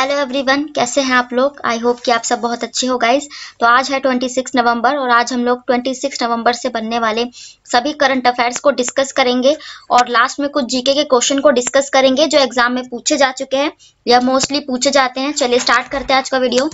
Hello everyone, कैसे हैं आप लोग। आई होप कि आप सब बहुत अच्छे हो गाइज। तो आज है 26 नवंबर और आज हम लोग 26 नवंबर से बनने वाले सभी करंट अफेयर्स को डिस्कस करेंगे और लास्ट में कुछ जीके के क्वेश्चन को डिस्कस करेंगे जो एग्जाम में पूछे जा चुके हैं या मोस्टली पूछे जाते हैं। चलिए स्टार्ट करते हैं आज का वीडियो।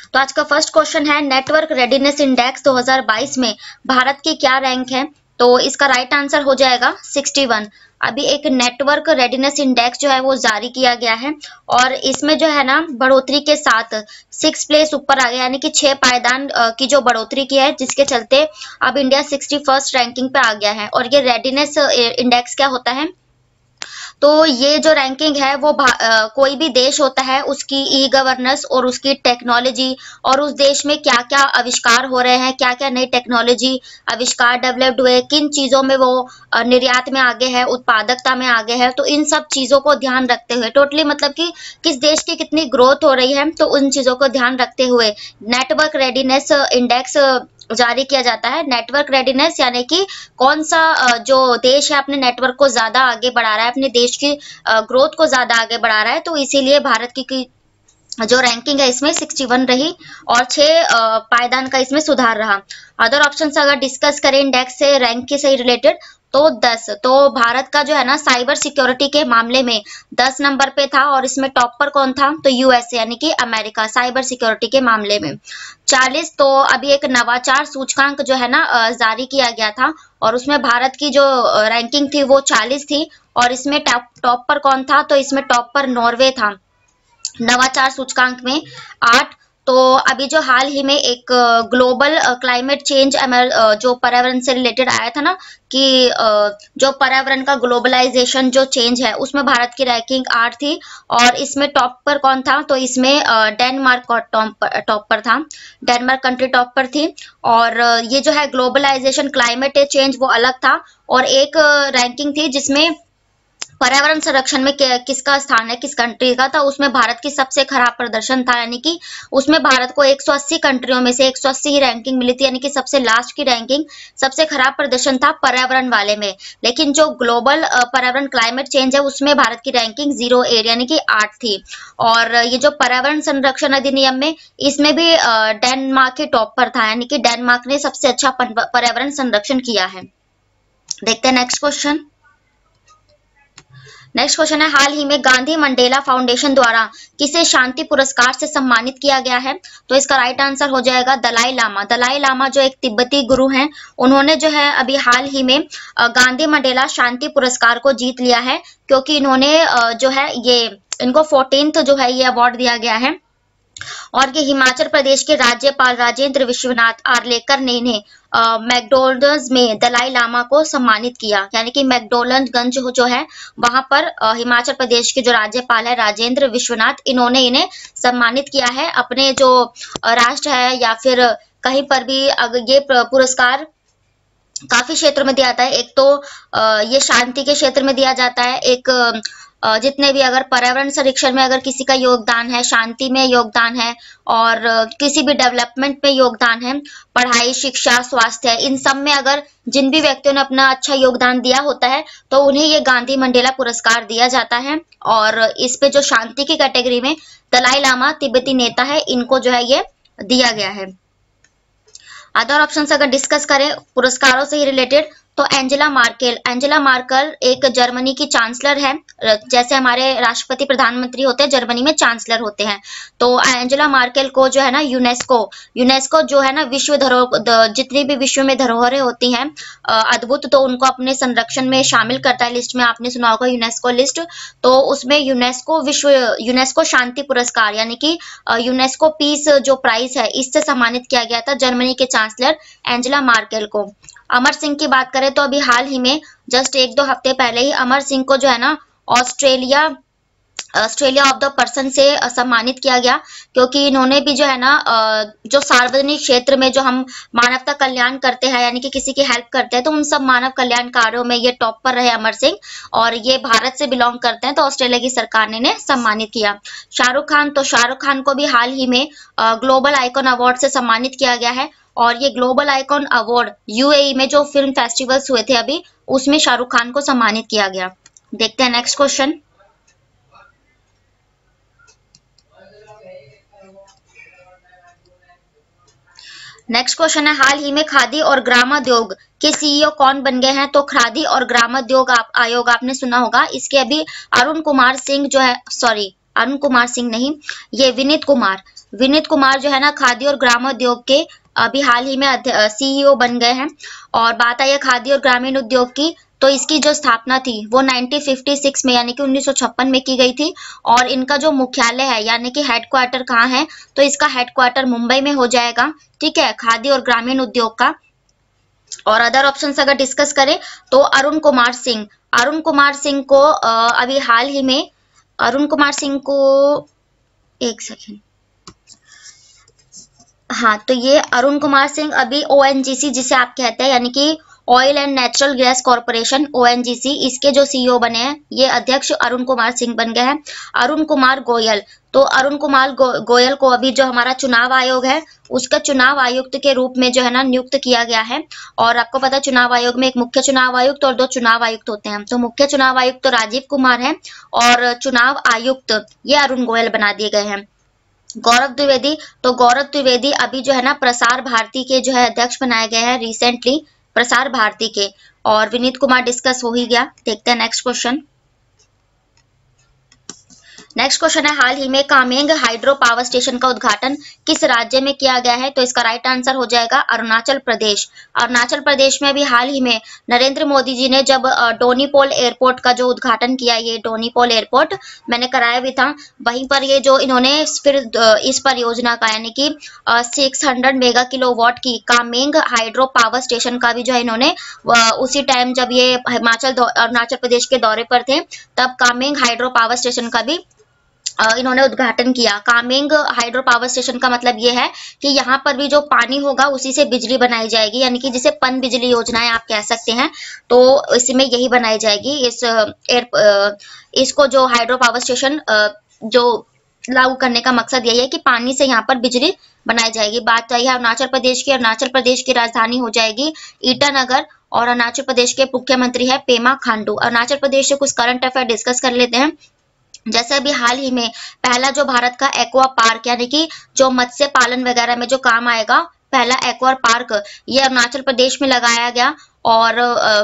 तो आज का फर्स्ट क्वेश्चन है, नेटवर्क रेडीनेस इंडेक्स 2022 में भारत की क्या रैंक है। तो इसका राइट आंसर हो जाएगा 61। अभी एक नेटवर्क रेडीनेस इंडेक्स जो है वो जारी किया गया है और इसमें जो है ना बढ़ोतरी के साथ 6 प्लेस ऊपर आ गया, यानी कि 6 पायदान की जो बढ़ोतरी की है, जिसके चलते अब इंडिया 61st रैंकिंग पे आ गया है। और ये रेडीनेस इंडेक्स क्या होता है, तो ये जो रैंकिंग है वो कोई भी देश होता है उसकी ई गवर्नेंस और उसकी टेक्नोलॉजी और उस देश में क्या क्या आविष्कार हो रहे हैं, क्या क्या नई टेक्नोलॉजी आविष्कार डेवलप्ड हुए, किन चीज़ों में वो निर्यात में आगे है, उत्पादकता में आगे है। तो इन सब चीज़ों को ध्यान रखते हुए टोटली मतलब कि किस देश की कितनी ग्रोथ हो रही है, तो उन चीज़ों को ध्यान रखते हुए नेटवर्क रेडीनेस इंडेक्स जारी किया जाता है। नेटवर्क रेडीनेस यानी कि कौन सा जो देश है अपने नेटवर्क को ज्यादा आगे बढ़ा रहा है, अपने देश की ग्रोथ को ज्यादा आगे बढ़ा रहा है। तो इसीलिए भारत की जो रैंकिंग है इसमें 61 रही और 6 पायदान का इसमें सुधार रहा। अदर ऑप्शन से अगर डिस्कस करें इंडेक्स से रैंक के से रिलेटेड तो 10। तो भारत का जो है ना साइबर सिक्योरिटी के मामले में 10 नंबर पे था और इसमें टॉप पर कौन था, तो यूएसए यानी कि अमेरिका साइबर सिक्योरिटी के मामले में 40। तो अभी एक नवाचार सूचकांक जो है ना जारी किया गया था और उसमें भारत की जो रैंकिंग थी वो 40 थी और इसमें टॉप पर कौन था, तो इसमें टॉप पर नॉर्वे था नवाचार सूचकांक में 8। तो अभी जो हाल ही में एक ग्लोबल क्लाइमेट चेंज जो पर्यावरण से रिलेटेड आया था ना कि जो पर्यावरण का ग्लोबलाइजेशन जो चेंज है उसमें भारत की रैंकिंग 8 थी और इसमें टॉप पर कौन था, तो इसमें डेनमार्क टॉप पर था, डेनमार्क कंट्री टॉप पर थी। और ये जो है ग्लोबलाइजेशन क्लाइमेट चेंज वो अलग था और एक रैंकिंग थी जिसमें पर्यावरण संरक्षण में किसका स्थान है, किस कंट्री का था, उसमें भारत की सबसे खराब प्रदर्शन था, यानी कि उसमें भारत को 180 कंट्रियों में से 180 ही रैंकिंग मिली थी, यानी कि सबसे लास्ट की रैंकिंग सबसे खराब प्रदर्शन था पर्यावरण वाले में। लेकिन जो ग्लोबल पर्यावरण क्लाइमेट चेंज है उसमें भारत की रैंकिंग 08 यानी कि 8 थी। और ये जो पर्यावरण संरक्षण अधिनियम में इसमें भी डेनमार्क के टॉप पर था, यानी कि डेनमार्क ने सबसे अच्छा पर्यावरण संरक्षण किया है। देखते हैं नेक्स्ट क्वेश्चन। नेक्स्ट क्वेश्चन है, हाल ही में गांधी मंडेला फाउंडेशन द्वारा किसे शांति पुरस्कार से सम्मानित किया गया है। तो इसका राइट आंसर हो जाएगा दलाई लामा। दलाई लामा जो एक तिब्बती गुरु हैं, उन्होंने जो है अभी हाल ही में गांधी मंडेला शांति पुरस्कार को जीत लिया है, क्योंकि इन्होंने जो है ये इनको 14th जो है ये अवार्ड दिया गया है और ये हिमाचल प्रदेश के राज्यपाल राजेंद्र विश्वनाथ आर्लेकर ने इन्हें मैकडोनल्ड्स में दलाई लामा को सम्मानित किया, यानी कि मैकडोनल्ड्सगंज जो है वहां पर हिमाचल प्रदेश के जो राज्यपाल है राजेंद्र विश्वनाथ, इन्होंने इन्हें सम्मानित किया है। अपने जो राष्ट्र है या फिर कहीं पर भी अगर ये पुरस्कार काफी क्षेत्र में दिया जाता है, एक तो ये शांति के क्षेत्र में दिया जाता है, एक जितने भी अगर पर्यावरण संरक्षण में अगर किसी का योगदान है, शांति में योगदान है और किसी भी डेवलपमेंट में योगदान है, पढ़ाई शिक्षा स्वास्थ्य, इन सब में अगर जिन भी व्यक्तियों ने अपना अच्छा योगदान दिया होता है तो उन्हें ये गांधी मंडेला पुरस्कार दिया जाता है। और इस पे जो शांति की कैटेगरी में दलाई लामा तिब्बती नेता है, इनको जो है ये दिया गया है। अदर ऑप्शन अगर डिस्कस करें पुरस्कारों से ही रिलेटेड तो एंजेला मार्केल एक जर्मनी की चांसलर है, जैसे हमारे राष्ट्रपति प्रधानमंत्री होते हैं जर्मनी में चांसलर होते हैं। तो एंजेला मार्केल को जो है ना यूनेस्को जो है ना विश्व धरोहर जितनी भी विश्व में धरोहरें होती हैं अद्भुत, तो उनको अपने संरक्षण में शामिल करता है लिस्ट में। आपने सुना होगा यूनेस्को लिस्ट, तो उसमें यूनेस्को शांति पुरस्कार यानी कि यूनेस्को पीस जो प्राइज है इससे सम्मानित किया गया था जर्मनी के चांसलर एंजेला मार्केल को। अमर सिंह की बात करें तो अभी हाल ही में जस्ट 1-2 हफ्ते पहले ही अमर सिंह को जो है ना ऑस्ट्रेलिया ऑफ द पर्सन से सम्मानित किया गया, क्योंकि इन्होंने भी जो है ना जो सार्वजनिक क्षेत्र में जो हम मानवता कल्याण करते हैं यानी कि किसी की हेल्प करते हैं, तो उन सब मानव कल्याण कार्यों में ये टॉप पर रहे अमर सिंह और ये भारत से बिलोंग करते हैं, तो ऑस्ट्रेलिया की सरकार ने इन्हें सम्मानित किया। शाहरुख खान को भी हाल ही में ग्लोबल आइकॉन अवार्ड से सम्मानित किया गया है और ये ग्लोबल आइकॉन अवार्ड यूएई में जो फिल्म फेस्टिवल्स हुए थे अभी, उसमें शाहरुख खान को सम्मानित किया गया। देखते हैं नेक्स्ट क्वेश्चन। नेक्स्ट क्वेश्चन है, हाल ही में खादी और ग्रामोद्योग के सीईओ कौन बन गए हैं? तो खादी और ग्रामोद्योग आयोग आपने सुना होगा, इसके अभी अरुण कुमार सिंह जो है, सॉरी अरुण कुमार सिंह नहीं, ये विनीत कुमार जो है ना, खादी और ग्रामोद्योग के अभी हाल ही में सीईओ बन गए हैं। और बात आई है खादी और ग्रामीण उद्योग की, तो इसकी जो स्थापना थी वो 1956 में यानी कि 1956 में की गई थी। और इनका जो मुख्यालय है यानी कि हेडक्वार्टर कहाँ है? तो इसका हेडक्वार्टर मुंबई में हो जाएगा। ठीक है, खादी और ग्रामीण उद्योग का। और अदर ऑप्शंस अगर डिस्कस करें तो अरुण कुमार सिंह को अभी हाल ही में अरुण कुमार सिंह को, एक सेकेंड, हाँ, तो ये अरुण कुमार सिंह अभी ओएनजीसी जिसे आप कहते हैं यानी कि oil and natural gas corporation ONGC, इसके जो सीईओ बने हैं ये अध्यक्ष अरुण कुमार सिंह बन गए हैं। अरुण कुमार गोयल, तो अरुण कुमार गोयल को अभी जो हमारा चुनाव आयोग है उसका चुनाव आयुक्त के रूप में जो है ना नियुक्त किया गया है। और आपको पता है चुनाव आयोग में एक मुख्य चुनाव आयुक्त और 2 चुनाव आयुक्त होते हैं। तो मुख्य चुनाव आयुक्त तो राजीव कुमार है और चुनाव आयुक्त ये अरुण गोयल बना दिए गए हैं। गौरव द्विवेदी अभी जो है ना प्रसार भारती के जो है अध्यक्ष बनाए गए हैं रिसेंटली, प्रसार भारती के। और विनीत कुमार डिस्कस हो ही गया। देखते हैं नेक्स्ट क्वेश्चन। नेक्स्ट क्वेश्चन है, हाल ही में कामेंग हाइड्रो पावर स्टेशन का उद्घाटन किस राज्य में किया गया है? तो इसका राइट आंसर हो जाएगा अरुणाचल प्रदेश। अरुणाचल प्रदेश में भी हाल ही में नरेंद्र मोदी जी ने जब डोनीपोल एयरपोर्ट का जो उद्घाटन किया, ये डोनीपोल एयरपोर्ट मैंने कराया भी था, वहीं पर ये जो इन्होंने फिर इस परियोजना का यानी कि 600 मेगा किलोवाट की कामेंग हाइड्रो पावर स्टेशन का भी जो है इन्होंने उसी टाइम जब ये अरुणाचल प्रदेश के दौरे पर थे तब कामेंग हाइड्रो पावर स्टेशन का भी इन्होंने उद्घाटन किया। कामेंग हाइड्रो पावर स्टेशन का मतलब ये है कि यहाँ पर भी जो पानी होगा उसी से बिजली बनाई जाएगी, यानी कि जिसे पन बिजली योजनाएं आप कह सकते हैं, तो इसमें यही बनाई जाएगी। इसको जो हाइड्रो पावर स्टेशन जो लागू करने का मकसद यही है कि पानी से यहाँ पर बिजली बनाई जाएगी। बात चाहिए अरुणाचल प्रदेश की राजधानी हो जाएगी ईटानगर और अरुणाचल प्रदेश के मुख्यमंत्री है पेमा खांडू। अरुणाचल प्रदेश से कुछ करंट अफेयर डिस्कस कर लेते हैं। जैसे अभी हाल ही में पहला जो भारत का एक्वा पार्क यानी कि जो मत्स्य पालन वगैरह में जो काम आएगा, पहला एक्वा पार्क ये अरुणाचल प्रदेश में लगाया गया। और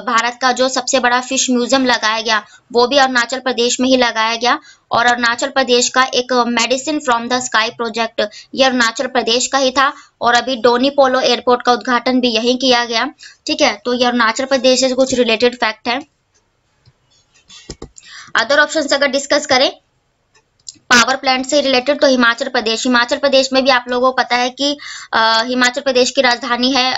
भारत का जो सबसे बड़ा फिश म्यूजियम लगाया गया वो भी अरुणाचल प्रदेश में ही लगाया गया। और अरुणाचल प्रदेश का एक medicine from the sky project ये अरुणाचल प्रदेश का ही था। और अभी डोनीपोलो एयरपोर्ट का उद्घाटन भी यहीं किया गया। ठीक है, तो ये अरुणाचल प्रदेश से कुछ रिलेटेड फैक्ट है। अदर ऑप्शन अगर डिस्कस करें पावर प्लांट से रिलेटेड तो हिमाचल प्रदेश में भी आप लोगों को पता है कि हिमाचल प्रदेश की राजधानी है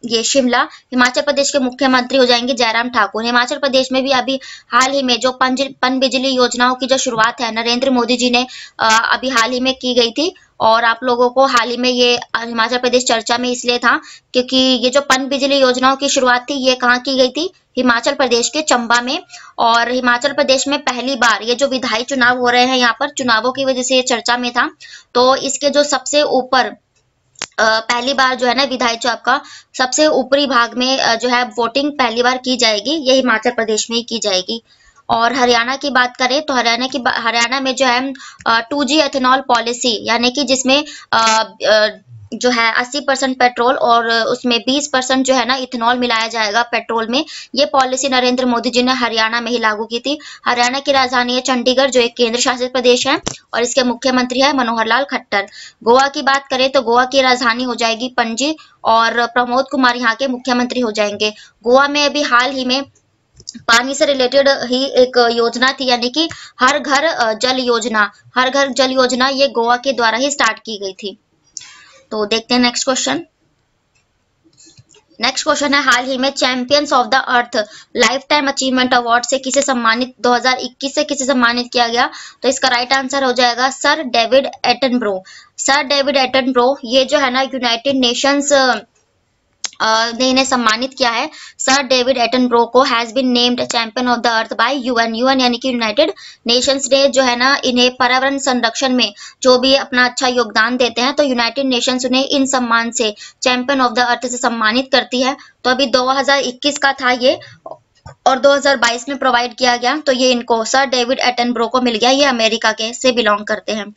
ये शिमला। हिमाचल प्रदेश के मुख्यमंत्री हो जाएंगे जयराम ठाकुर। हिमाचल प्रदेश में भी अभी हाल ही में जो पन बिजली योजनाओं की जो शुरुआत है नरेंद्र मोदी जी ने अभी हाल ही में की गई थी। और आप लोगों को हाल ही में ये हिमाचल प्रदेश चर्चा में इसलिए था क्योंकि ये जो पन बिजली योजनाओं की शुरुआत थी ये कहाँ की गई थी? हिमाचल प्रदेश के चंबा में। और हिमाचल प्रदेश में पहली बार ये जो विधायी चुनाव हो रहे हैं यहाँ पर चुनावों की वजह से ये चर्चा में था। तो इसके जो सबसे ऊपर पहली बार जो है ना विधायी चुनाव का सबसे ऊपरी भाग में जो है वोटिंग पहली बार की जाएगी, ये हिमाचल प्रदेश में ही की जाएगी। और हरियाणा की बात करें तो हरियाणा में जो है 2G एथेनॉल पॉलिसी यानी कि जिसमें जो है 80% पेट्रोल और उसमें 20% जो है ना इथेनॉल मिलाया जाएगा पेट्रोल में, ये पॉलिसी नरेंद्र मोदी जी ने हरियाणा में ही लागू की थी। हरियाणा की राजधानी है चंडीगढ़ जो एक केंद्र शासित प्रदेश है और इसके मुख्यमंत्री है मनोहर लाल खट्टर। गोवा की बात करें तो गोवा की राजधानी हो जाएगी पणजी और प्रमोद कुमार यहाँ के मुख्यमंत्री हो जाएंगे। गोवा में अभी हाल ही में पानी से रिलेटेड ही एक योजना थी यानी कि हर घर जल योजना ये गोवा के द्वारा ही स्टार्ट की गई थी। तो देखते हैं नेक्स्ट क्वेश्चन है हाल ही में champions of the earth life time achievement award से किसे सम्मानित 2021 से किसे सम्मानित किया गया? तो इसका राइट आंसर हो जाएगा सर डेविड एटनब्रो। ये जो है ना यूनाइटेड नेशंस ने इन्हें सम्मानित किया है। सर डेविड एटनब्रो को has been named champion of the earth by UN यानी कि यूनाइटेड नेशंस ने जो है ना इन्हें पर्यावरण संरक्षण में जो भी अपना अच्छा योगदान देते हैं तो यूनाइटेड नेशंस उन्हें इन सम्मान से चैंपियन ऑफ द अर्थ से सम्मानित करती है। तो अभी 2021 का था ये और 2022 में प्रोवाइड किया गया, तो ये इनको सर डेविड एटनब्रो को मिल गया। ये अमेरिका के से बिलोंग करते हैं।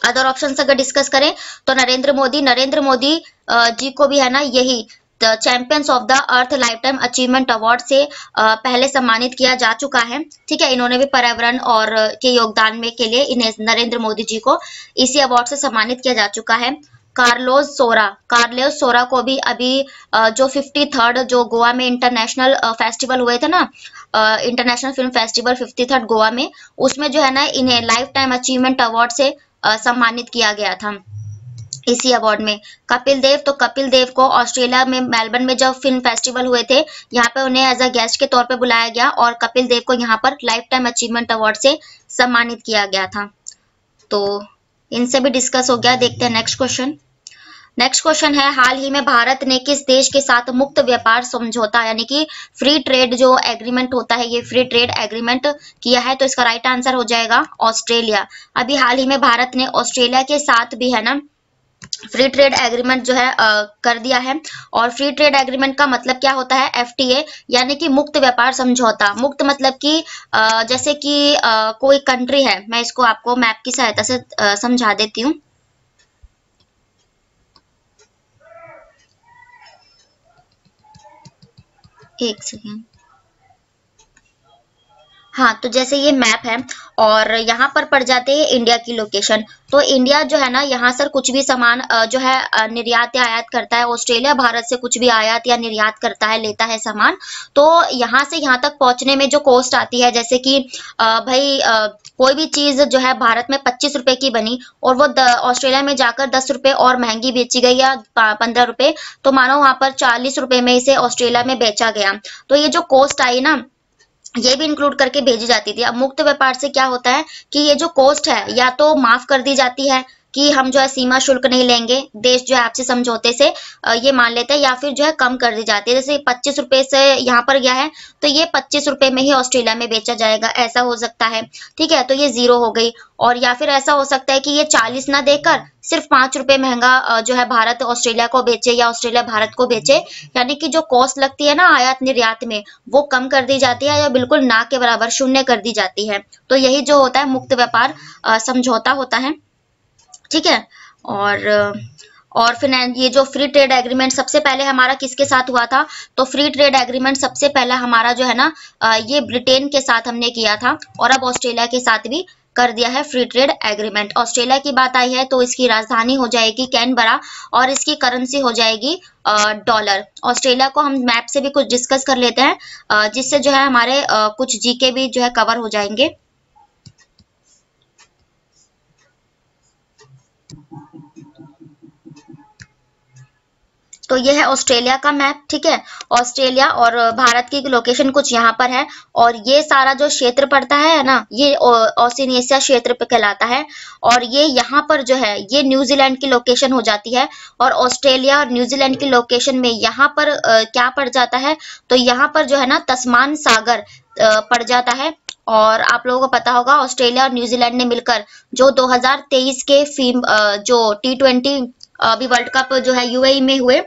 अदर ऑप्शन अगर डिस्कस करें तो नरेंद्र मोदी जी को भी है ना यही the champions of the earth life time achievement award से पहले सम्मानित किया जा चुका है। ठीक है, इन्होंने भी पर्यावरण और के योगदान में के लिए इन्हें नरेंद्र मोदी जी को इसी अवार्ड से सम्मानित किया जा चुका है। कार्लोस सोरा को भी अभी जो 53rd जो गोवा में इंटरनेशनल फेस्टिवल हुए थे ना, international film festival 53rd Goa में, उसमें जो है ना इन्हें लाइफ टाइम अचीवमेंट अवार्ड से सम्मानित किया गया था इसी अवार्ड में। कपिल देव को ऑस्ट्रेलिया में मेलबर्न में जब फिल्म फेस्टिवल हुए थे, यहाँ पे उन्हें एज अ गेस्ट के तौर पे बुलाया गया और कपिल देव को यहाँ पर लाइफ टाइम अचीवमेंट अवार्ड से सम्मानित किया गया था। तो इनसे भी डिस्कस हो गया। देखते हैं नेक्स्ट क्वेश्चन है, हाल ही में भारत ने किस देश के साथ मुक्त व्यापार समझौता यानी कि फ्री ट्रेड जो एग्रीमेंट होता है, ये फ्री ट्रेड एग्रीमेंट किया है? तो इसका राइट आंसर हो जाएगा ऑस्ट्रेलिया। अभी हाल ही में भारत ने ऑस्ट्रेलिया के साथ भी है ना फ्री ट्रेड एग्रीमेंट जो है कर दिया है। और फ्री ट्रेड एग्रीमेंट का मतलब क्या होता है? FTA यानी कि मुक्त व्यापार समझौता। मुक्त मतलब कि जैसे कि कोई कंट्री है, मैं इसको आपको मैप की सहायता से समझा देती हूँ। एक सेकेंड। हाँ, तो जैसे ये मैप है और यहाँ पर पड़ जाते हैं इंडिया की लोकेशन। तो इंडिया जो है ना, यहाँ सर कुछ भी सामान जो है निर्यात या आयात करता है। ऑस्ट्रेलिया भारत से कुछ भी आयात या निर्यात करता है, लेता है सामान। तो यहाँ से यहाँ तक पहुंचने में जो कॉस्ट आती है, जैसे कि भाई कोई भी चीज जो है भारत में 25 रुपए की बनी और वो ऑस्ट्रेलिया में जाकर 10 रुपए और महंगी बेची गई या 15 रुपए, तो मानो वहां पर 40 रुपए में इसे ऑस्ट्रेलिया में बेचा गया, तो ये जो कॉस्ट आई ना, ये भी इंक्लूड करके भेजी जाती थी। अब मुक्त व्यापार से क्या होता है कि ये जो कॉस्ट है या तो माफ कर दी जाती है कि हम जो है सीमा शुल्क नहीं लेंगे, देश जो है आपसे समझौते से ये मान लेते हैं, या फिर जो है कम कर दी जाती है। जैसे 25 रुपए से यहाँ पर गया है तो ये 25 रुपए में ही ऑस्ट्रेलिया में बेचा जाएगा, ऐसा हो सकता है। ठीक है, तो ये 0 हो गई। और या फिर ऐसा हो सकता है कि ये 40 ना देकर सिर्फ 5 रुपए महंगा जो है भारत ऑस्ट्रेलिया को बेचे या ऑस्ट्रेलिया भारत को बेचे, यानी कि जो कॉस्ट लगती है ना आयात निर्यात में, वो कम कर दी जाती है या बिल्कुल ना के बराबर शून्य कर दी जाती है। तो यही जो होता है मुक्त व्यापार समझौता होता है। ठीक है, और फिर ये जो फ्री ट्रेड एग्रीमेंट सबसे पहले हमारा किसके साथ हुआ था? तो फ्री ट्रेड एग्रीमेंट सबसे पहला हमारा जो है ना ये ब्रिटेन के साथ हमने किया था और अब ऑस्ट्रेलिया के साथ भी कर दिया है फ्री ट्रेड एग्रीमेंट। ऑस्ट्रेलिया की बात आई है तो इसकी राजधानी हो जाएगी कैनबरा और इसकी करेंसी हो जाएगी डॉलर। ऑस्ट्रेलिया को हम मैप से भी कुछ डिस्कस कर लेते हैं जिससे जो है हमारे कुछ जीके भी जो है कवर हो जाएंगे। तो ये है ऑस्ट्रेलिया का मैप। ठीक है, ऑस्ट्रेलिया और भारत की लोकेशन कुछ यहाँ पर है और ये सारा जो क्षेत्र पड़ता है ना, ये ओशिनिया क्षेत्र पे कहलाता है। और ये यहाँ पर जो है ये न्यूजीलैंड की लोकेशन हो जाती है और ऑस्ट्रेलिया और न्यूजीलैंड की लोकेशन में यहाँ पर क्या पड़ जाता है? तो यहाँ पर जो है ना तस्मान सागर पड़ जाता है। और आप लोगों को पता होगा ऑस्ट्रेलिया और न्यूजीलैंड ने मिलकर जो 2023 के जो T20 अभी वर्ल्ड कप जो है यूएई में हुए,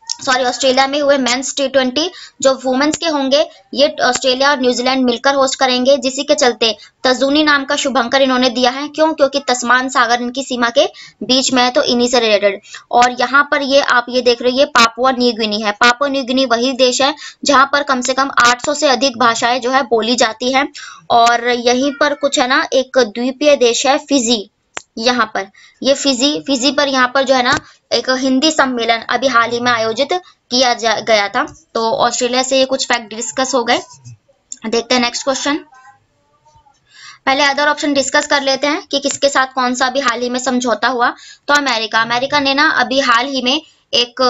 सॉरी ऑस्ट्रेलिया में हुए मेंस T20 जो वुमेन्स के होंगे, ये ऑस्ट्रेलिया और न्यूजीलैंड मिलकर होस्ट करेंगे, जिसी के चलते तजूनी नाम का शुभंकर इन्होंने दिया है। क्यों? क्योंकि तस्मान सागर इनकी सीमा के बीच में है, तो इन्हीं से रिलेटेड। और यहाँ पर ये आप ये देख रहे हो, ये पापुआ न्यू गिनी है। पापुआ न्यू गिनी वही देश है जहाँ पर कम से कम 800 से अधिक भाषाएं जो है बोली जाती है। और यहीं पर कुछ है ना एक द्वीपीय देश है फिजी, यहाँ पर ये फिजी पर यहाँ पर जो है ना एक हिंदी सम्मेलन अभी हाल ही में आयोजित किया गया था। तो ऑस्ट्रेलिया से ये कुछ फैक्ट डिस्कस हो गए। देखते हैं नेक्स्ट क्वेश्चन। पहले अदर ऑप्शन डिस्कस कर लेते हैं कि किसके साथ कौन सा अभी हाल ही में समझौता हुआ। तो अमेरिका ने ना अभी हाल ही में एक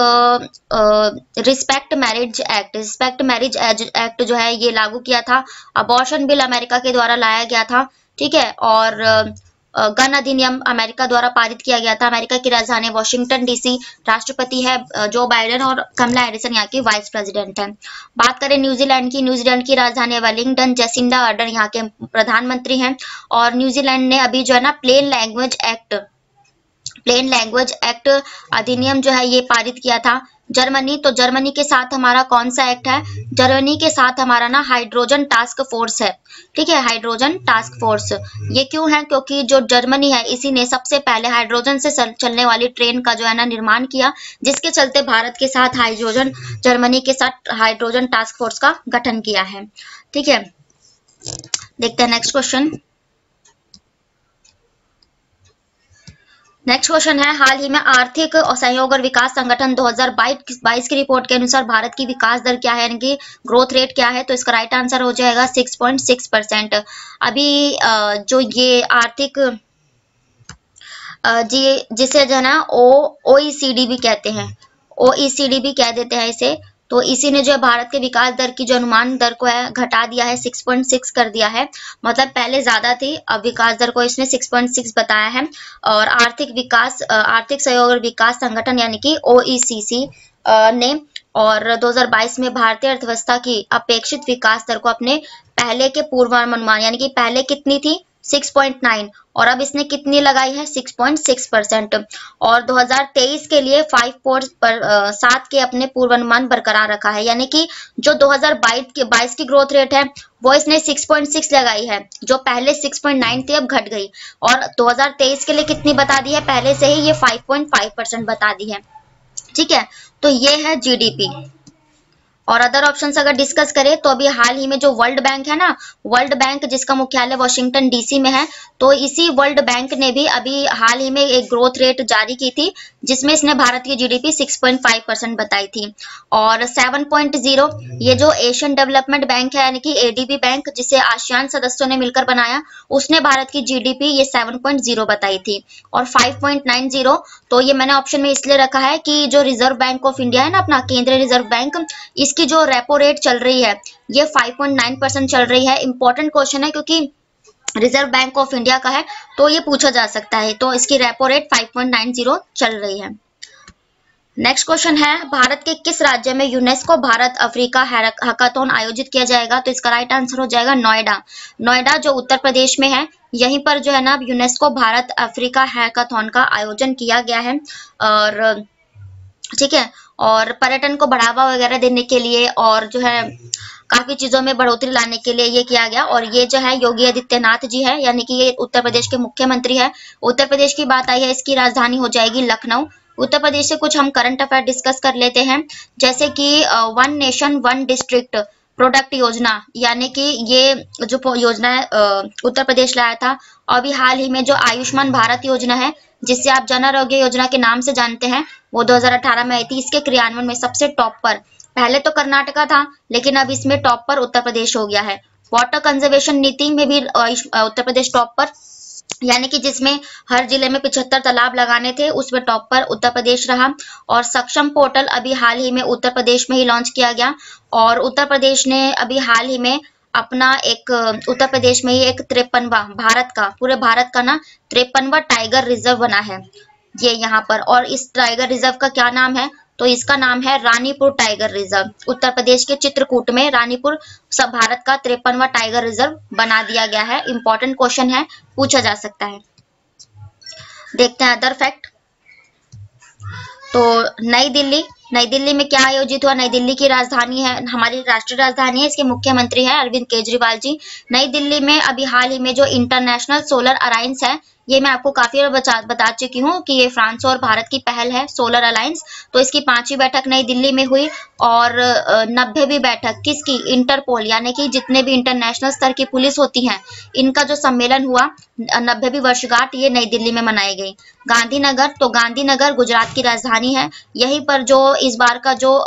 रिस्पेक्ट मैरिज एक्ट जो है ये लागू किया था। अबॉर्शन बिल अमेरिका के द्वारा लाया गया था। ठीक है, और गन अधिनियम अमेरिका द्वारा पारित किया गया था। अमेरिका की राजधानी वॉशिंगटन DC, राष्ट्रपति है जो बाइडेन और कमला हैरिसन यहाँ की वाइस प्रेसिडेंट है। बात करें न्यूजीलैंड की राजधानी वेलिंगटन, जेसिंडा अर्डन यहाँ के प्रधानमंत्री हैं। और न्यूजीलैंड ने अभी जो है ना प्लेन लैंग्वेज एक्ट अधिनियम जो है ये पारित किया था। जर्मनी, तो जर्मनी के साथ हमारा कौन सा एक्ट है? जर्मनी के साथ हमारा ना हाइड्रोजन टास्क फोर्स है। ठीक है, हाइड्रोजन टास्क फोर्स। ये क्यों है? क्योंकि जो जर्मनी है इसी ने सबसे पहले हाइड्रोजन से चलने वाली ट्रेन का जो है ना निर्माण किया, जिसके चलते भारत के साथ जर्मनी के साथ हाइड्रोजन टास्क फोर्स का गठन किया है। ठीक है, देखते हैं नेक्स्ट क्वेश्चन। नेक्स्ट क्वेश्चन है, हाल ही में आर्थिक और सहयोग और विकास संगठन 2022 की रिपोर्ट के अनुसार भारत की विकास दर क्या है, यानी कि ग्रोथ रेट क्या है? तो इसका राइट आंसर हो जाएगा 6.6%। अभी जो ये आर्थिक जिसे जो है ना ओईसीडी भी कहते हैं, ओईसीडी भी कह देते हैं इसे, तो इसी ने जो है भारत के विकास दर की जो अनुमान दर को है घटा दिया है, 6.6 कर दिया है। मतलब पहले ज्यादा थी, अब विकास दर को इसने 6.6 बताया है। और आर्थिक सहयोग और विकास संगठन यानी कि ओईसीसी ने और 2022 में भारतीय अर्थव्यवस्था की अपेक्षित विकास दर को अपने पहले के पूर्वानुमान, यानी कि पहले कितनी थी 6.9, और अब इसने कितनी लगाई है 6.6%। और 2023 के लिए 5.7 के अपने पूर्वानुमान बरकरार रखा है, यानी कि जो 2022 की ग्रोथ रेट है वो इसने 6.6 लगाई है, जो पहले 6.9 थी अब घट गई। और 2023 के लिए कितनी बता दी है? पहले से ही ये 5.5% बता दी है। ठीक है, तो ये है जीडीपी। और अदर ऑप्शंस अगर डिस्कस करें तो अभी हाल ही में जो वर्ल्ड बैंक है ना, वर्ल्ड बैंक जिसका मुख्यालय वॉशिंगटन डीसी में है, तो इसी वर्ल्ड बैंक ने भी अभी हाल ही में एक ग्रोथ रेट जारी की थी, जिसमें इसने भारत की जीडीपी 6.5% बताई थी। और 7.0 ये जो एशियन डेवलपमेंट बैंक है यानी कि एडीबी बैंक, जिसे आसियान सदस्यों ने मिलकर बनाया, उसने भारत की जीडीपी ये 7.0 बताई थी। और 5.90 तो ये मैंने ऑप्शन में इसलिए रखा है कि जो रिजर्व बैंक ऑफ इंडिया है ना, अपना केंद्रीय रिजर्व बैंक, इसकी जो रेपो रेट चल रही है ये 5.9% चल रही है। इंपॉर्टेंट क्वेश्चन है क्योंकि रिजर्व बैंक ऑफ इंडिया का है, तो ये पूछा जा सकता है। तो इसकी रेपो रेट 5.90 चल रही है। नेक्स्ट क्वेश्चन है, भारत के किस राज्य में यूनेस्को भारत अफ्रीका हैकाथॉन आयोजित किया जाएगा? तो इसका राइट आंसर हो जाएगा नोएडा। नोएडा जो उत्तर प्रदेश में है, यहीं पर जो है ना यूनेस्को भारत अफ्रीका हैकाथॉन का आयोजन किया गया है। और ठीक है, और पर्यटन को बढ़ावा वगैरह देने के लिए और जो है काफी चीजों में बढ़ोतरी लाने के लिए ये किया गया। और ये जो है योगी आदित्यनाथ जी है, यानी कि ये उत्तर प्रदेश के मुख्यमंत्री है। उत्तर प्रदेश की बात आई है, इसकी राजधानी हो जाएगी लखनऊ। उत्तर प्रदेश से कुछ हम करंट अफेयर डिस्कस कर लेते हैं, जैसे कि one nation one district product योजना, यानी कि ये जो योजना है उत्तर प्रदेश लाया था। अभी हाल ही में जो आयुष्मान भारत योजना है, जिसे आप जन आरोग्य योजना के नाम से जानते हैं, वो 2018 में आई थी। इसके क्रियान्वयन में सबसे टॉप पर पहले तो कर्नाटका था, लेकिन अब इसमें टॉप पर उत्तर प्रदेश हो गया है। वाटर कंजर्वेशन नीति में भी उत्तर प्रदेश टॉप पर, यानी कि जिसमें हर जिले में 75 तालाब लगाने थे, उसमें टॉप पर उत्तर प्रदेश रहा। और सक्षम पोर्टल अभी हाल ही में उत्तर प्रदेश में ही लॉन्च किया गया। और उत्तर प्रदेश ने अभी हाल ही में अपना एक उत्तर प्रदेश में ही एक 53वां भारत का, पूरे भारत का ना 53वां टाइगर रिजर्व बना है ये यहाँ पर। और इस टाइगर रिजर्व का क्या नाम है? तो इसका नाम है रानीपुर टाइगर रिजर्व। उत्तर प्रदेश के चित्रकूट में रानीपुर सब भारत का 53वां टाइगर रिजर्व बना दिया गया है। इंपॉर्टेंट क्वेश्चन है, पूछा जा सकता है। देखते हैं अदर फैक्ट। तो नई दिल्ली में क्या आयोजित हुआ? नई दिल्ली की राजधानी है, हमारी राष्ट्रीय राजधानी है, इसके मुख्यमंत्री है अरविंद केजरीवाल जी। नई दिल्ली में अभी हाल ही में जो इंटरनेशनल सोलर अलायंस है, ये मैं आपको काफी बार बता चुकी हूँ कि ये फ्रांस और भारत की पहल है सोलर अलायंस। तो इसकी 5वीं बैठक नई दिल्ली में हुई। और 90वीं बैठक किसकी? इंटरपोल, यानी कि जितने भी इंटरनेशनल स्तर की पुलिस होती हैं, इनका जो सम्मेलन हुआ 90वीं वर्षगांठ ये नई दिल्ली में मनाई गई। गांधीनगर, तो गांधीनगर गुजरात की राजधानी है। यहीं पर जो इस बार का जो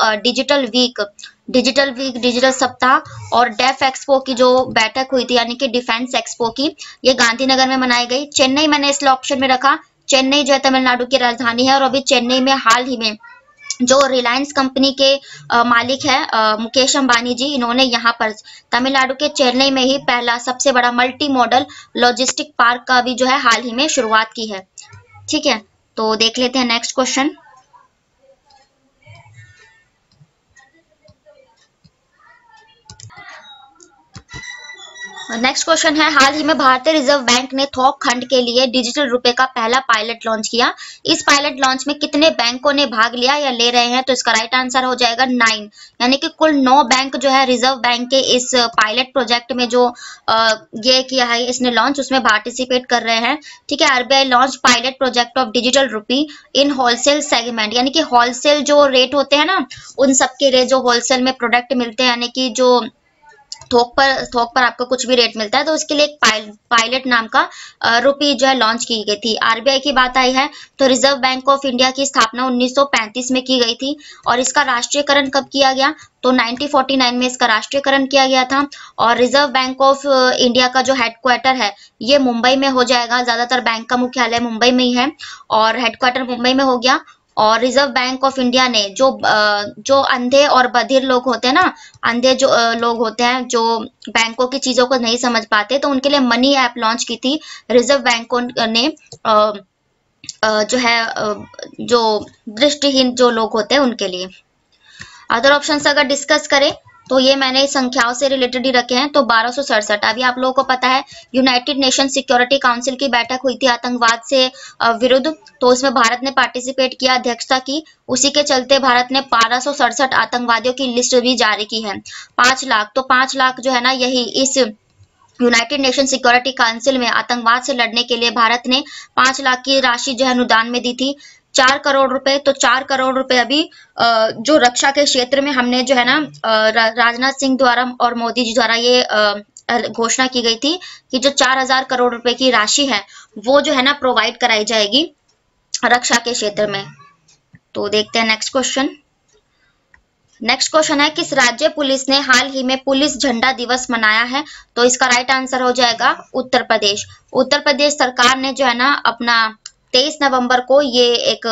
डिजिटल सप्ताह और डेफ एक्सपो की जो बैठक हुई थी, यानी कि डिफेंस एक्सपो की, ये गांधीनगर में मनाई गई। चेन्नई मैंने इसलिए ऑप्शन में रखा, चेन्नई जो है तमिलनाडु की राजधानी है। और अभी चेन्नई में हाल ही में जो रिलायंस कंपनी के मालिक है मुकेश अंबानी जी, इन्होंने यहाँ पर तमिलनाडु के चेन्नई में ही पहला सबसे बड़ा मल्टी मॉडल लॉजिस्टिक पार्क का भी जो है हाल ही में शुरुआत की है। ठीक है, तो देख लेते हैं नेक्स्ट क्वेश्चन। नेक्स्ट क्वेश्चन है, हाल ही में भारतीय रिजर्व बैंक ने थोक खंड के लिए डिजिटल रुपए का पहला पायलट लॉन्च किया। इस पायलट लॉन्च में कितने बैंकों ने भाग लिया या ले रहे हैं? तो इसका राइट आंसर हो जाएगा 9, यानी कि कुल 9 बैंक जो है रिजर्व बैंक के इस पायलट प्रोजेक्ट में जो ये किया है इसने लॉन्च, उसमें पार्टिसिपेट कर रहे हैं। ठीक है, RBI launch pilot project of digital rupee in wholesale segment, यानी कि होलसेल जो रेट होते हैं ना, उन सबके रेट जो होलसेल में प्रोडक्ट मिलते हैं, यानी कि जो थोक पर आपको कुछ भी रेट मिलता है, तो उसके लिए एक पायलट नाम का रुपी जो है लॉन्च की गई थी। आरबीआई की बात आई है तो रिजर्व बैंक ऑफ इंडिया की स्थापना 1935 में की गई थी और इसका राष्ट्रीयकरण कब किया गया? तो 1949 में इसका राष्ट्रीयकरण किया गया था। और रिजर्व बैंक ऑफ इंडिया का जो हेडक्वार्टर है ये मुंबई में हो जाएगा, ज्यादातर बैंक का मुख्यालय मुंबई में ही है और हेडक्वार्टर मुंबई में हो गया। और रिजर्व बैंक ऑफ इंडिया ने जो अंधे और बधिर लोग होते हैं ना, अंधे जो लोग होते हैं जो बैंकों की चीजों को नहीं समझ पाते, तो उनके लिए मनी ऐप लॉन्च की थी रिजर्व बैंक ने, जो है जो दृष्टिहीन जो लोग होते हैं उनके लिए। अदर ऑप्शंस अगर डिस्कस करें तो ये मैंने संख्याओं से रिलेटेड ही रखे हैं। तो 1267, अभी आप लोगों को पता है यूनाइटेड नेशन सिक्योरिटी काउंसिल की बैठक हुई थी आतंकवाद से विरुद्ध, तो उसमें भारत ने पार्टिसिपेट किया, अध्यक्षता की। उसी के चलते भारत ने 1267 आतंकवादियों की लिस्ट भी जारी की है। 5 लाख, तो 5 लाख जो है ना, यही इस यूनाइटेड नेशन सिक्योरिटी काउंसिल में आतंकवाद से लड़ने के लिए भारत ने 5 लाख की राशि जो है अनुदान में दी थी। 4 करोड़ रुपए, तो 4 करोड़ रुपए अभी जो रक्षा के क्षेत्र में हमने जो है ना राजनाथ सिंह द्वारा और मोदी जी द्वारा ये घोषणा की गई थी कि जो 4000 करोड़ रुपए की राशि है वो जो है ना प्रोवाइड कराई जाएगी रक्षा के क्षेत्र में। तो देखते हैं नेक्स्ट क्वेश्चन। नेक्स्ट क्वेश्चन है, किस राज्य पुलिस ने हाल ही में पुलिस झंडा दिवस मनाया है? तो इसका राइट आंसर हो जाएगा उत्तर प्रदेश। उत्तर प्रदेश सरकार ने जो है ना अपना 23 नवंबर को ये एक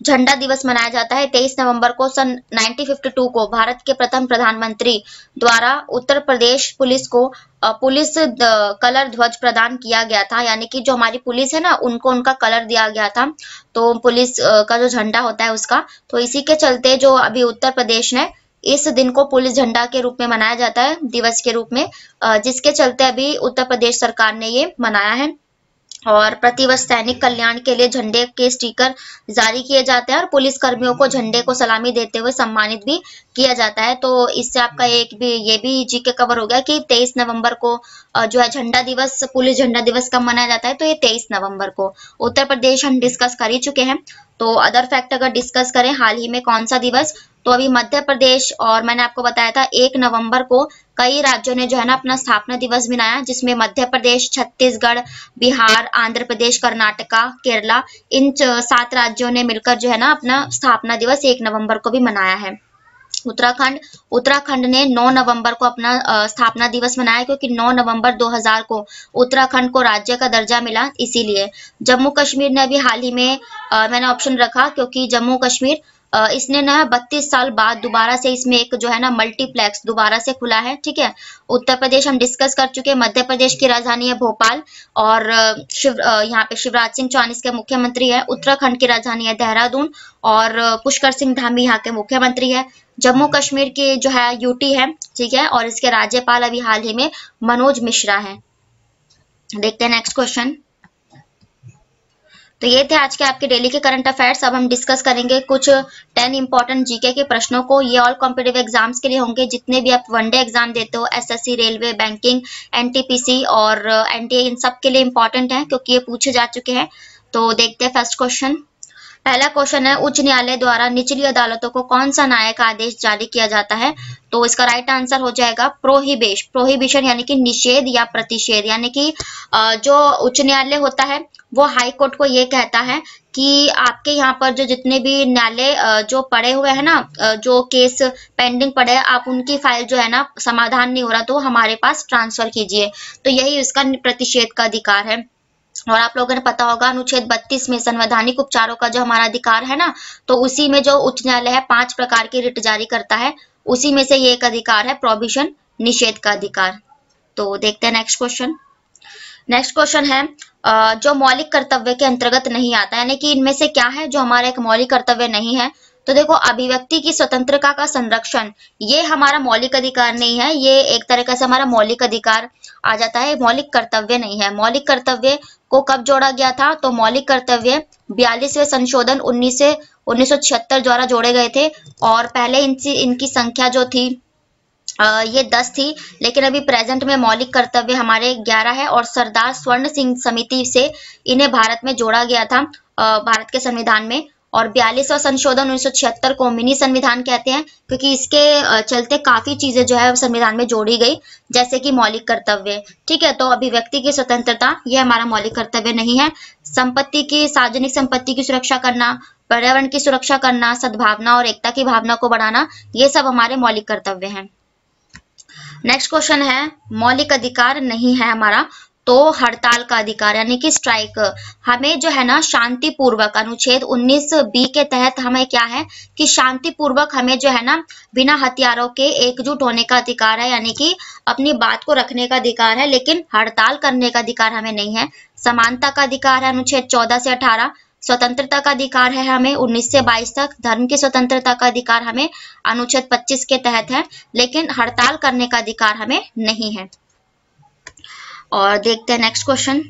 झंडा दिवस मनाया जाता है। 23 नवंबर को सन 1952 को भारत के प्रथम प्रधानमंत्री द्वारा उत्तर प्रदेश पुलिस को पुलिस कलर ध्वज प्रदान किया गया था, यानी कि जो हमारी पुलिस है ना उनको उनका कलर दिया गया था, तो पुलिस का जो झंडा होता है उसका। तो इसी के चलते जो अभी उत्तर प्रदेश ने इस दिन को पुलिस झंडा के रूप में मनाया जाता है, दिवस के रूप में, जिसके चलते अभी उत्तर प्रदेश सरकार ने ये मनाया है। और प्रतिवर्ष सैनिक कल्याण के लिए झंडे के स्टिकर जारी किए जाते हैं और पुलिस कर्मियों को झंडे को सलामी देते हुए सम्मानित भी किया जाता है। तो इससे आपका ये भी जीके कवर हो गया कि 23 नवंबर को जो है झंडा दिवस, पुलिस झंडा दिवस कब मनाया जाता है? तो ये 23 नवंबर को। उत्तर प्रदेश हम डिस्कस कर ही चुके हैं। तो अदर फैक्ट अगर डिस्कस करें हाल ही में कौन सा दिवस, तो अभी मध्य प्रदेश और मैंने आपको बताया था 1 नवंबर को कई राज्यों ने जो है ना अपना स्थापना दिवस मनाया, जिसमें मध्य प्रदेश, छत्तीसगढ़, बिहार, आंध्र प्रदेश, कर्नाटका, केरला, इन 7 राज्यों ने मिलकर जो है ना अपना स्थापना दिवस 1 नवंबर को भी मनाया है। उत्तराखंड ने 9 नवंबर को अपना स्थापना दिवस मनाया, क्योंकि 9 नवंबर 2000 को उत्तराखंड को राज्य का दर्जा मिला, इसीलिए। जम्मू कश्मीर ने अभी हाल ही में मैंने ऑप्शन रखा क्योंकि जम्मू कश्मीर इसने ना 32 साल बाद दोबारा से इसमें एक जो है ना मल्टीप्लेक्स दोबारा से खुला है। ठीक है, उत्तर प्रदेश हम डिस्कस कर चुके हैं, मध्य प्रदेश की राजधानी है भोपाल और यहाँ पे शिवराज सिंह चौहान इसके मुख्यमंत्री है। उत्तराखंड की राजधानी है देहरादून और पुष्कर सिंह धामी यहाँ के मुख्यमंत्री है। जम्मू कश्मीर की जो है यूटी है, ठीक है, और इसके राज्यपाल अभी हाल ही में मनोज मिश्रा है। देखते हैं नेक्स्ट क्वेश्चन। तो ये थे आज के आपके डेली के करंट अफेयर्स। अब हम डिस्कस करेंगे कुछ 10 इंपॉर्टेंट जीके के प्रश्नों को। ये ऑल कॉम्पिटिटिव एग्जाम्स के लिए होंगे, जितने भी आप वनडे एग्जाम देते हो, एसएससी, रेलवे, बैंकिंग, एनटीपीसी और एनटीए, इन सब के लिए इंपॉर्टेंट है क्योंकि ये पूछे जा चुके हैं। तो देखते हैं फर्स्ट क्वेश्चन। पहला क्वेश्चन है, उच्च न्यायालय द्वारा निचली अदालतों को कौन सा न्यायिक आदेश जारी किया जाता है? तो इसका राइट आंसर हो जाएगा प्रोहिबिशन, यानी कि निषेध या प्रतिषेध। यानी कि जो उच्च न्यायालय होता है वो हाई कोर्ट को ये कहता है कि आपके यहाँ पर जो जितने भी न्यायालय जो पड़े हुए हैं ना, जो केस पेंडिंग पड़े, आप उनकी फाइल जो है ना समाधान नहीं हो रहा तो हमारे पास ट्रांसफर कीजिए। तो यही इसका प्रतिषेध का अधिकार है। और आप लोगों ने पता होगा अनुच्छेद 32 में संवैधानिक उपचारों का जो हमारा अधिकार है ना, तो उसी में जो उच्च न्यायालय है 5 प्रकार की रिट जारी करता है, उसी में से ये एक अधिकार है प्रोहिबिशन, निषेध का अधिकार। तो देखते हैं नेक्स्ट क्वेश्चन। नेक्स्ट क्वेश्चन है, जो मौलिक कर्तव्य के अंतर्गत नहीं आता, यानी कि इनमें से क्या है जो हमारा एक मौलिक कर्तव्य नहीं है? तो देखो, अभिव्यक्ति की स्वतंत्रता का संरक्षण ये हमारा मौलिक अधिकार नहीं है, ये एक तरीके से हमारा मौलिक अधिकार आ जाता है, मौलिक कर्तव्य नहीं है। मौलिक कर्तव्य को कब जोड़ा गया था? तो मौलिक कर्तव्य 42वें संशोधन 1976 द्वारा जोड़े गए थे, और पहले इनकी संख्या जो थी ये 10 थी, लेकिन अभी प्रेजेंट में मौलिक कर्तव्य हमारे 11 है, और सरदार स्वर्ण सिंह समिति से इन्हें भारत में जोड़ा गया था, भारत के संविधान में। और 42वां संशोधन 1976 को मिनी संविधान कहते हैं, क्योंकि इसके चलते काफी चीजें जो है संविधान में जोड़ी गई, जैसे कि मौलिक कर्तव्य। ठीक है, तो अभिव्यक्ति की स्वतंत्रता ये हमारा मौलिक कर्तव्य नहीं है। संपत्ति की, सार्वजनिक संपत्ति की सुरक्षा करना, पर्यावरण की सुरक्षा करना, सद्भावना और एकता की भावना को बढ़ाना, ये सब हमारे मौलिक कर्तव्य हैं। नेक्स्ट क्वेश्चन है, मौलिक अधिकार नहीं है हमारा, तो हड़ताल का अधिकार यानी कि स्ट्राइक। हमें जो है ना शांतिपूर्वक, अनुच्छेद 19B के तहत हमें क्या है कि शांतिपूर्वक हमें जो है ना बिना हथियारों के एकजुट होने का अधिकार है, यानी कि अपनी बात को रखने का अधिकार है, लेकिन हड़ताल करने का अधिकार हमें नहीं है। समानता का अधिकार है अनुच्छेद 14 से 18। स्वतंत्रता का अधिकार है हमें 19 से 22 तक। धर्म की स्वतंत्रता का अधिकार हमें अनुच्छेद 25 के तहत है, लेकिन हड़ताल करने का अधिकार हमें नहीं है। और देखते हैं नेक्स्ट क्वेश्चन।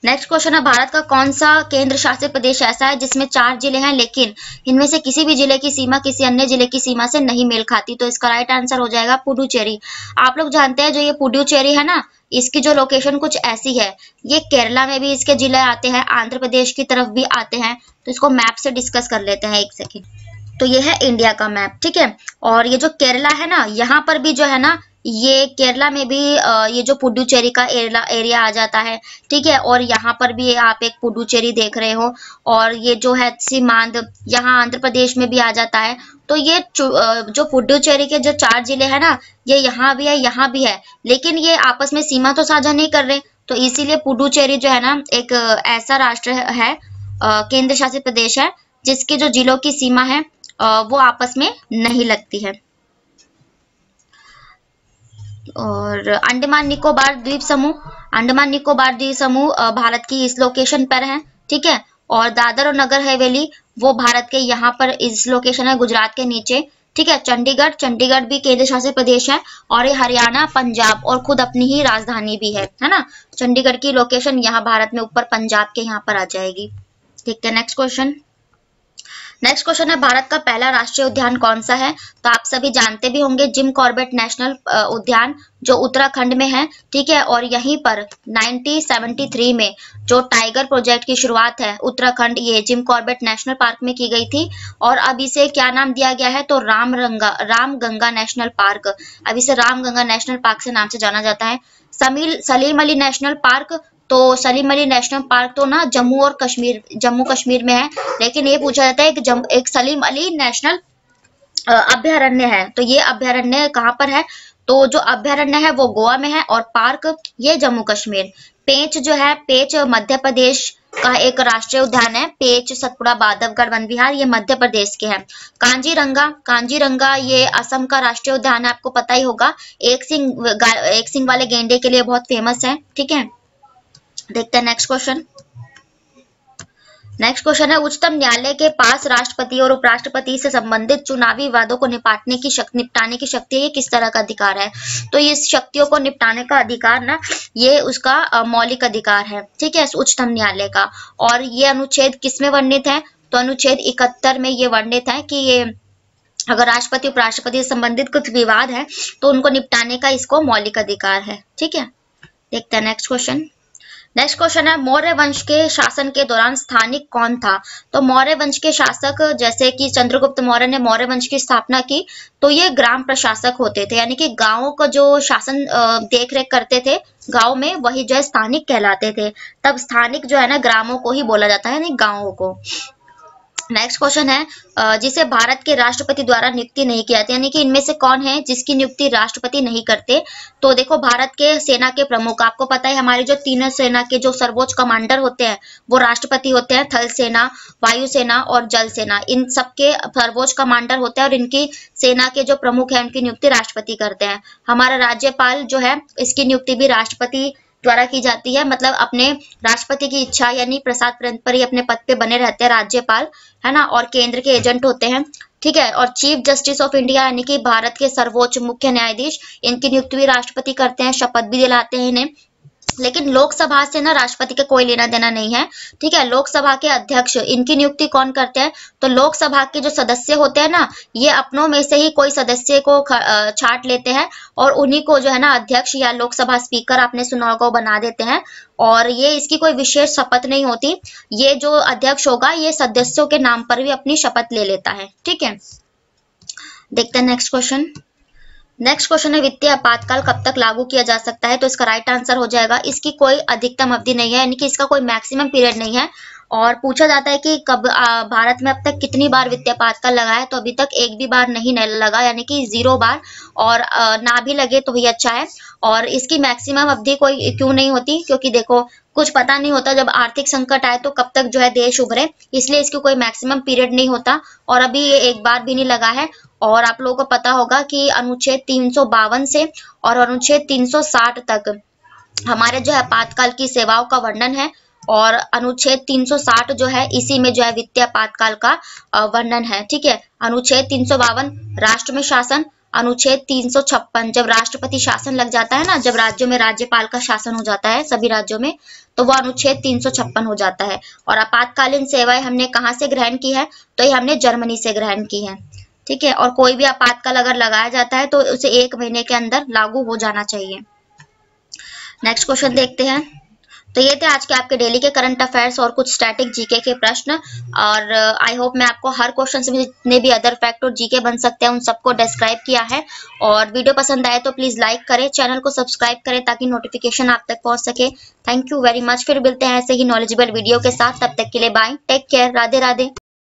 नेक्स्ट क्वेश्चन है, भारत का कौन सा केंद्र शासित प्रदेश ऐसा है जिसमें 4 जिले हैं, लेकिन इनमें से किसी भी जिले की सीमा किसी अन्य जिले की सीमा से नहीं मेल खाती? तो इसका राइट आंसर हो जाएगा पुडुचेरी। आप लोग जानते हैं जो ये पुडुचेरी है ना, इसकी जो लोकेशन कुछ ऐसी है, ये केरला में भी इसके जिले आते हैं, आंध्र प्रदेश की तरफ भी आते हैं। तो इसको मैप से डिस्कस कर लेते हैं, एक सेकेंड। तो ये है इंडिया का मैप, ठीक है। और ये जो केरला है ना, यहाँ पर भी जो है ना, ये केरला में भी ये जो पुडुचेरी का एरिया आ जाता है, ठीक है। और यहाँ पर भी आप एक पुडुचेरी देख रहे हो, और ये जो है सीमांत यहाँ आंध्र प्रदेश में भी आ जाता है। तो ये जो पुडुचेरी के जो 4 जिले हैं ना, ये यहाँ भी है, यहाँ भी है, लेकिन ये आपस में सीमा तो साझा नहीं कर रहे। तो इसीलिए पुडुचेरी जो है ना एक ऐसा राष्ट्र है, केंद्र शासित प्रदेश है, जिसके जो जिलों की सीमा है वो आपस में नहीं लगती है। और अंडमान निकोबार द्वीप समूह, अंडमान निकोबार द्वीप समूह भारत की इस लोकेशन पर है, ठीक है। और दादर और नगर हवेली वो भारत के यहाँ पर इस लोकेशन है, गुजरात के नीचे, ठीक है। चंडीगढ़, चंडीगढ़ भी केंद्र शासित प्रदेश है, और ये हरियाणा, पंजाब और खुद अपनी ही राजधानी भी है ना। चंडीगढ़ की लोकेशन यहाँ भारत में ऊपर पंजाब के यहाँ पर आ जाएगी। देखते हैं नेक्स्ट क्वेश्चन। नेक्स्ट क्वेश्चन है, भारत का पहला राष्ट्रीय उद्यान कौन सा है? तो आप सभी जानते भी होंगे, जिम कॉर्बेट नेशनल उद्यान जो उत्तराखंड में है, ठीक है। और यहीं पर 1973 में जो टाइगर प्रोजेक्ट की शुरुआत है उत्तराखंड, ये जिम कॉर्बेट नेशनल पार्क में की गई थी। और अब इसे क्या नाम दिया गया है? तो रामगंगा नेशनल पार्क। अब इसे रामगंगा नेशनल पार्क से नाम से जाना जाता है। सलीम अली नेशनल पार्क, तो सलीम अली नेशनल पार्क तो ना जम्मू कश्मीर में है, लेकिन ये पूछा जाता है कि एक सलीम अली नेशनल अभ्यारण्य है, तो ये अभ्यारण्य कहाँ पर है? तो जो अभ्यारण्य है वो गोवा में है, और पार्क ये जम्मू कश्मीर। पेंच जो है, पेंच मध्य प्रदेश का एक राष्ट्रीय उद्यान है। पेंच, सतपुड़ा, बांधवगढ़ वन विहार ये मध्य प्रदेश के हैं। कांजीरंगा ये असम का राष्ट्रीय उद्यान है, आपको पता ही होगा। एक सिंग वाले गेंडे के लिए बहुत फेमस है, ठीक है। देखते हैं नेक्स्ट क्वेश्चन। नेक्स्ट क्वेश्चन है, उच्चतम न्यायालय के पास राष्ट्रपति और उपराष्ट्रपति से संबंधित चुनावी विवादों को निपटाने की शक्ति ये किस तरह का अधिकार है? तो ये शक्तियों को निपटाने का अधिकार ना, ये उसका मौलिक अधिकार है, ठीक है, उच्चतम न्यायालय का। और ये अनुच्छेद किसमें वर्णित है? तो अनुच्छेद 71 में ये वर्णित है कि ये अगर राष्ट्रपति उपराष्ट्रपति से संबंधित कुछ विवाद है तो उनको निपटाने का इसको मौलिक अधिकार है, ठीक है। देखते हैं नेक्स्ट क्वेश्चन। नेक्स्ट क्वेश्चन है, मौर्य वंश के शासन के दौरान स्थानिक कौन था? तो मौर्य वंश के शासक, जैसे कि चंद्रगुप्त मौर्य ने मौर्य वंश की स्थापना की, तो ये ग्राम प्रशासक होते थे, यानी कि गांवों का जो शासन देख रेख करते थे गांव में, वही जो है स्थानिक कहलाते थे। तब स्थानिक जो है ना ग्रामों को ही बोला जाता है, यानी गांवों को। नेक्स्ट क्वेश्चन है, जिसे भारत के राष्ट्रपति द्वारा नियुक्ति नहीं किया जाती, यानी कि इनमें से कौन है जिसकी नियुक्ति राष्ट्रपति नहीं करते? तो देखो, भारत के सेना के प्रमुख, आपको पता है हमारी जो तीनों सेना के जो सर्वोच्च कमांडर होते हैं वो राष्ट्रपति होते हैं। थल सेना, वायु सेना और जल सेना, इन सबके सर्वोच्च कमांडर होते हैं, और इनकी सेना के जो प्रमुख है उनकी नियुक्ति राष्ट्रपति करते हैं। हमारा राज्यपाल जो है इसकी नियुक्ति भी राष्ट्रपति द्वारा की जाती है, मतलब अपने राष्ट्रपति की इच्छा यानी प्रसाद पर ही अपने पद पे बने रहते हैं राज्यपाल, है ना, और केंद्र के एजेंट होते हैं, ठीक है। और चीफ जस्टिस ऑफ इंडिया यानी कि भारत के सर्वोच्च मुख्य न्यायाधीश, इनकी नियुक्ति भी राष्ट्रपति करते हैं, शपथ भी दिलाते हैं इन्हें। लेकिन लोकसभा से ना राष्ट्रपति का कोई लेना देना नहीं है, ठीक है। लोकसभा के अध्यक्ष, इनकी नियुक्ति कौन करते हैं, तो लोकसभा के जो सदस्य होते हैं ना, ये अपनों में से ही कोई सदस्य को छांट लेते हैं और उन्हीं को जो है ना अध्यक्ष या लोकसभा स्पीकर, आपने सुना होगा, बना देते हैं। और ये इसकी कोई विशेष शपथ नहीं होती, ये जो अध्यक्ष होगा ये सदस्यों के नाम पर भी अपनी शपथ ले लेता है, ठीक है। देखते हैं नेक्स्ट क्वेश्चन। नेक्स्ट क्वेश्चन है वित्तीय आपातकाल कब तक लागू किया जा सकता है, तो इसका राइट आंसर हो जाएगा इसकी कोई अधिकतम अवधि नहीं है, यानी कि इसका कोई मैक्सिमम पीरियड नहीं है। और पूछा जाता है कि कब भारत में अब तक कितनी बार वित्तीय आपातकाल लगा है, तो अभी तक एक भी बार नहीं लगा, यानी कि 0 बार, और ना भी लगे तो ही अच्छा है। और इसकी मैक्सिमम अवधि कोई क्यों नहीं होती, क्योंकि देखो कुछ पता नहीं होता जब आर्थिक संकट आए तो कब तक जो है देश उभरे, इसलिए इसकी कोई मैक्सिमम पीरियड नहीं होता। और अभी ये एक बार भी नहीं लगा है। और आप लोगों को पता होगा कि अनुच्छेद 352 से और अनुच्छेद 360 तक हमारे जो है आपातकाल की सेवाओं का वर्णन है, और अनुच्छेद 360 जो है इसी में जो है वित्तीय आपातकाल का वर्णन है, ठीक है। अनुच्छेद 352 राष्ट्र में शासन, अनुच्छेद 356 जब राष्ट्रपति शासन लग जाता है ना, जब राज्यों में राज्यपाल का शासन हो जाता है सभी राज्यों में, तो वो अनुच्छेद 356 हो जाता है। और आपातकालीन सेवाएं हमने कहाँ से ग्रहण की है, तो ये हमने जर्मनी से ग्रहण की है, ठीक है। और कोई भी आपातकाल अगर लगाया जाता है तो उसे 1 महीने के अंदर लागू हो जाना चाहिए। नेक्स्ट क्वेश्चन देखते हैं। तो ये थे आज के आपके डेली के करंट अफेयर्स और कुछ स्टैटिक जीके के प्रश्न। और आई होप मैं आपको हर क्वेश्चन से जितने भी अदर फैक्ट और जीके बन सकते हैं उन सबको डिस्क्राइब किया है। और वीडियो पसंद आए तो प्लीज लाइक करें, चैनल को सब्सक्राइब करें ताकि नोटिफिकेशन आप तक पहुंच सके। Thank you very much. फिर मिलते हैं ऐसे ही नॉलेजेबल वीडियो के साथ, तब तक के लिए bye, take care, Radhe Radhe.